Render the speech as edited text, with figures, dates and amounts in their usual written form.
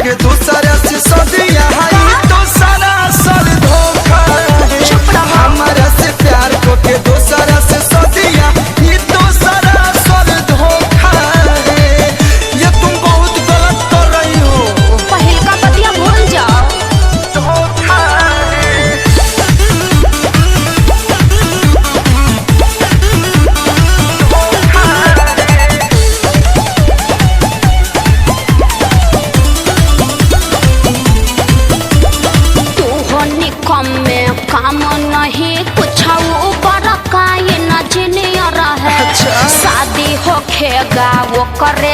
के दूसरा से सदिया तो सरासर धोखा है। हमारा से प्यार को के दूसरा से सदिया तो सरासर धोखा है। ये तुम बहुत गलत कर रही हो। पहल का बतिया भूल जाओ। धोखा है। तू हो निकम में काम नहीं कुछ ऊपर का ये न जिनियर है। अच्छा। शादी होखेगा वो करे